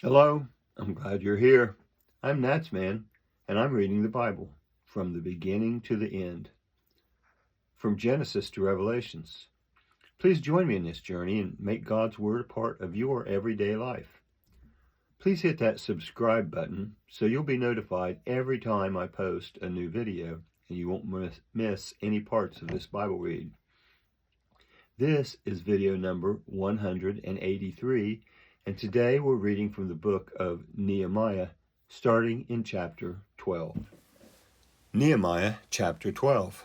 Hello, I'm glad you're here. I'm NatsMan, and I'm reading the Bible from the beginning to the end, from Genesis to Revelations. Please join me in this journey and make God's Word a part of your everyday life. Please hit that subscribe button so you'll be notified every time I post a new video and you won't miss any parts of this Bible read. This is video number 183, and today we're reading from the book of Nehemiah, starting in chapter 12. Nehemiah chapter 12.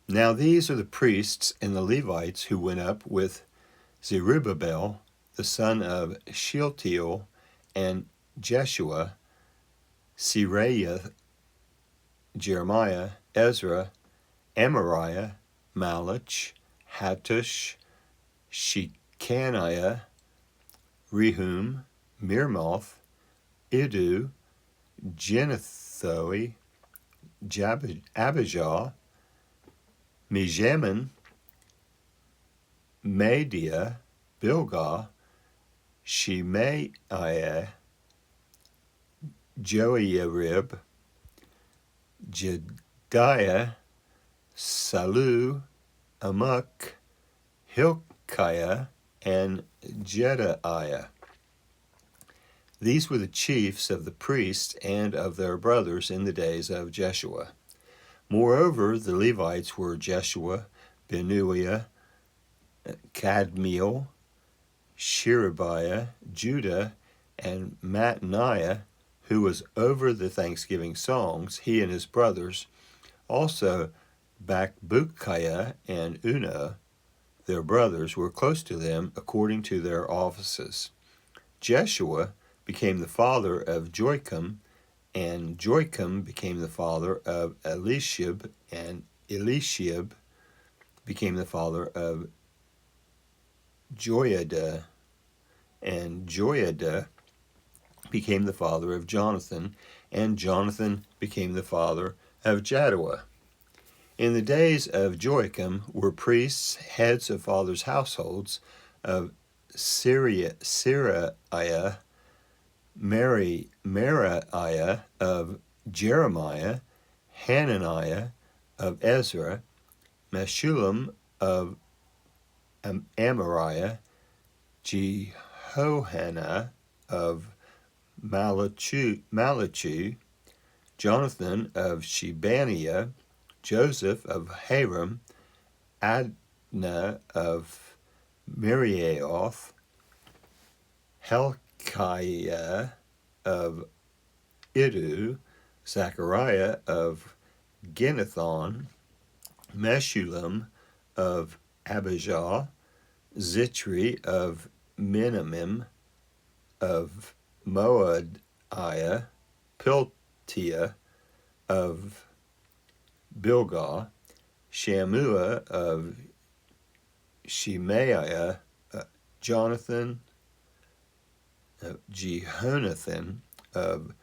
Now these are the priests and the Levites who went up with Zerubbabel, the son of Shealtiel, and Jeshua, Seraiah, Jeremiah, Ezra, Amariah, Malach, Hattush, Shechaniah, Rehum, Mirmoth, Iddu, Jenathoi, Abijah, Mijamin, Mediah, Bilgah, Shemaiah, Joiarib, Jediah, Salu, Amok, Hilkiah, and Jedaiah. These were the chiefs of the priests and of their brothers in the days of Jeshua. Moreover, the Levites were Jeshua, Binuiah, Kadmiel, Sherebiah, Judah, and Mattaniah, who was over the thanksgiving songs, he and his brothers. Also, Bakbukiah and Unah, their brothers, were close to them according to their offices. Jeshua became the father of Joachim, and Joachim became the father of Eliashib, and Eliashib became the father of Joiada, and Joiada became the father of Jonathan, and Jonathan became the father of Jaddua. In the days of Joachim were priests, heads of fathers' households, of Seraiah, Meraiah, of Jeremiah, Hananiah, of Ezra, Meshullam, of Amariah, Jehohanan, of Malachi, Jonathan of Shebaniah, Joseph of Haram, Adnah of Miriaoth, Helkiah of Iddu, Zechariah of Ginnethon, Meshullam of Abijah, Zitri of Minamim, of Moadiah, Piltiah of Bilgah, Shammua of Shemaiah, Jonathan of Jehonathan, of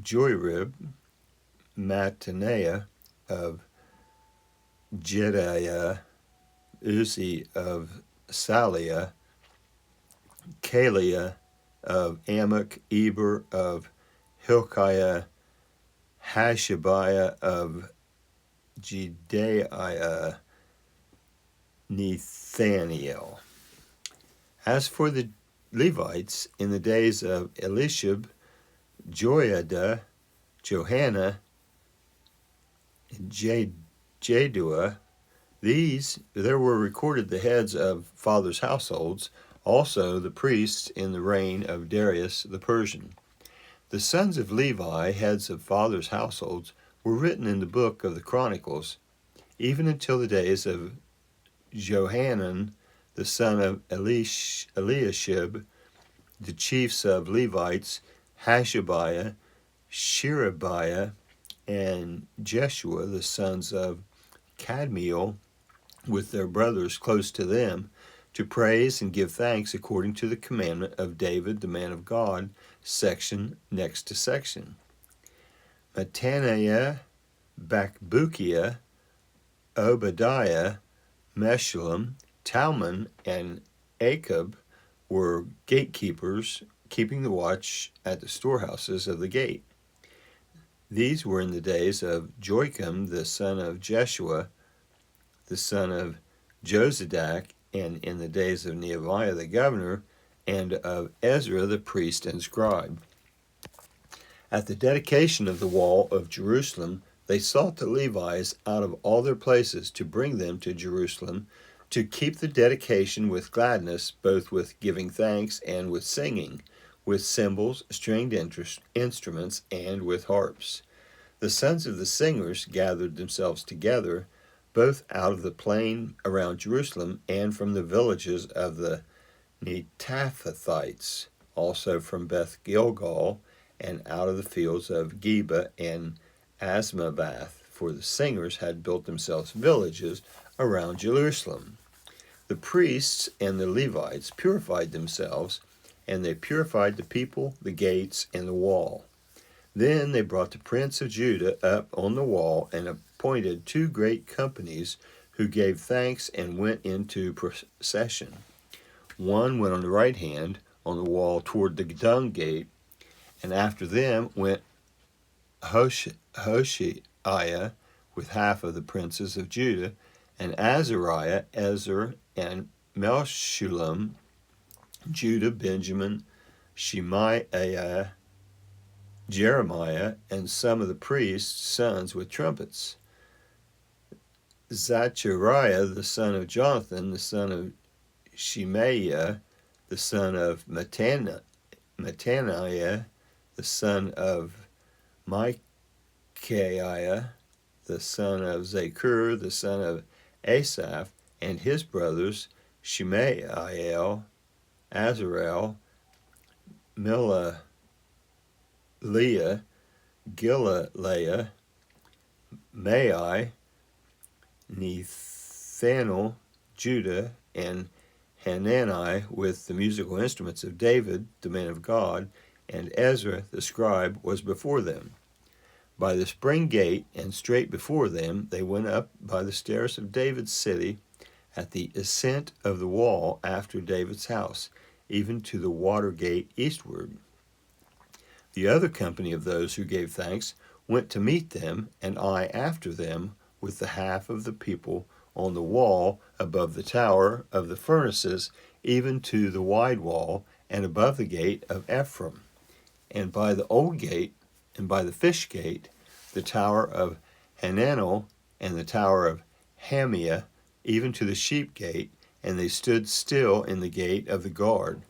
Joirib, Mattaniah of Jediah, Uzi of Saliah, Kaliah of Amok, Eber of Hilkiah, Hashabiah of Jedaiah, Nethaniel. As for the Levites, in the days of Eliashib, Joiada, Johanna, and Jaddua, there were recorded the heads of fathers' households, also the priests in the reign of Darius the Persian. The sons of Levi, heads of fathers' households, were written in the book of the Chronicles, even until the days of Johanan, the son of Eliashib, the chiefs of Levites, Hashabiah, Sherebiah, and Jeshua, the sons of Kadmiel, with their brothers close to them, to praise and give thanks according to the commandment of David, the man of God, section next to section. Mattaniah, Bakbukiah, Obadiah, Meshullam, Talmon, and Akub were gatekeepers, keeping the watch at the storehouses of the gate. These were in the days of Joachim the son of Jeshua, the son of Josadak, and in the days of Nehemiah the governor, and of Ezra the priest and scribe. At the dedication of the wall of Jerusalem, they sought the Levites out of all their places to bring them to Jerusalem, to keep the dedication with gladness, both with giving thanks and with singing, with cymbals, stringed instruments, and with harps. The sons of the singers gathered themselves together, both out of the plain around Jerusalem and from the villages of the Netophathites, also from Beth Gilgal, and out of the fields of Geba and Asmavath, for the singers had built themselves villages around Jerusalem. The priests and the Levites purified themselves, and they purified the people, the gates, and the wall. Then they brought the prince of Judah up on the wall and appointed 2 great companies who gave thanks and went into procession. One went on the right hand on the wall toward the dung gate, and after them went Hoshaiah with half of the princes of Judah, and Azariah, Ezer, and Meshullam, Judah, Benjamin, Shemaiah, Jeremiah, and some of the priests' sons with trumpets. Zachariah, the son of Jonathan, the son of Shemaiah, the son of Mattaniah, the son of Micaiah, the son of Zakur, the son of Asaph, and his brothers Shemaiah, Azarel, Milaleah, Gilaleah, Mai, Nethanel, Judah, and Hanani with the musical instruments of David, the man of God, and Ezra the scribe was before them. By the spring gate and straight before them they went up by the stairs of David's city at the ascent of the wall after David's house, even to the water gate eastward. The other company of those who gave thanks went to meet them, and I after them, with the half of the people on the wall above the tower of the furnaces, even to the wide wall, and above the gate of Ephraim, and by the old gate, and by the fish gate, the tower of Hananel, and the tower of Hamiah, even to the sheep gate, and they stood still in the gate of the guard.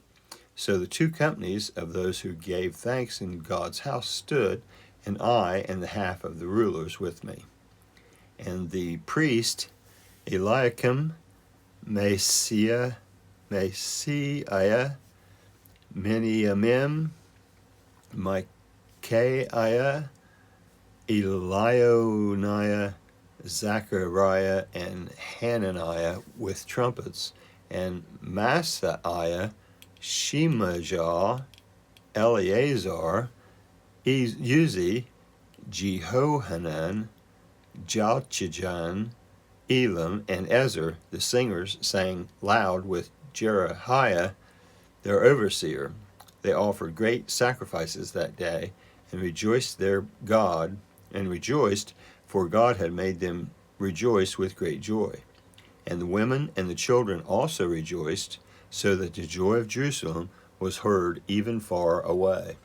So the 2 companies of those who gave thanks in God's house stood, and I and the half of the rulers with me. And the priest Eliakim, Maaseiah, Miniamim, Micaiah, Elioenai, Zechariah, and Hananiah with trumpets, and Maaseiah, Shemajah, Eleazar, Uzi, Jehohanan, Jalchijan, Elam, and Ezer, the singers, sang loud with Jerohiah, their overseer. They offered great sacrifices that day, and rejoiced for God had made them rejoice with great joy. And the women and the children also rejoiced, so that the joy of Jerusalem was heard even far away.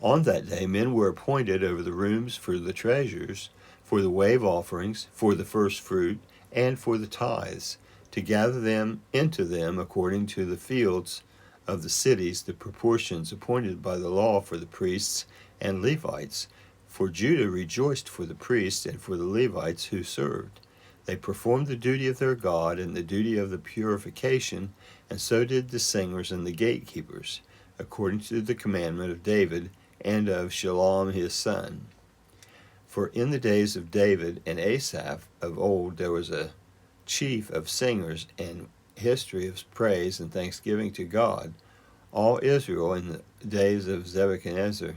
On that day men were appointed over the rooms for the treasures, for the wave offerings, for the first fruit, and for the tithes, to gather them into them according to the fields of the cities, the proportions appointed by the law for the priests and Levites. For Judah rejoiced for the priests and for the Levites who served. They performed the duty of their God and the duty of the purification, and so did the singers and the gatekeepers, according to the commandment of David and of Shallum his son. For in the days of David and Asaph of old there was a chief of singers and history of praise and thanksgiving to God. All Israel in the days of Nebuchadnezzar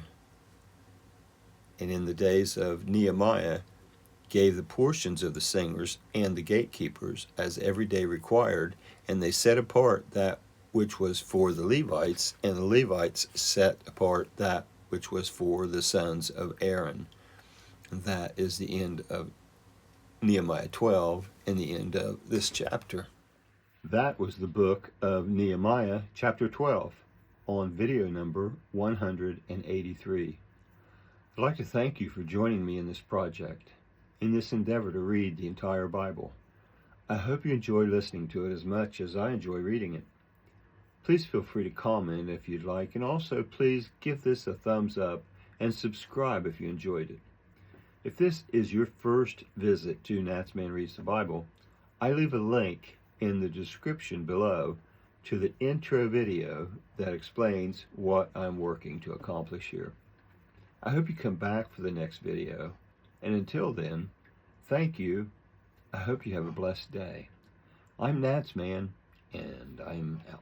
and in the days of Nehemiah gave the portions of the singers and the gatekeepers as every day required, and they set apart that which was for the Levites, and the Levites set apart that which was for the sons of Aaron. That is the end of Nehemiah 12 and the end of this chapter. That was the book of Nehemiah, chapter 12, on video number 183. I'd like to thank you for joining me in this project, in this endeavor to read the entire Bible. I hope you enjoy listening to it as much as I enjoy reading it. Please feel free to comment if you'd like, and also please give this a thumbs up and subscribe if you enjoyed it. If this is your first visit to NatsMan Reads the Bible, I leave a link in the description below to the intro video that explains what I'm working to accomplish here. I hope you come back for the next video, and until then, thank you. I hope you have a blessed day. I'm NatsMan, and I'm out.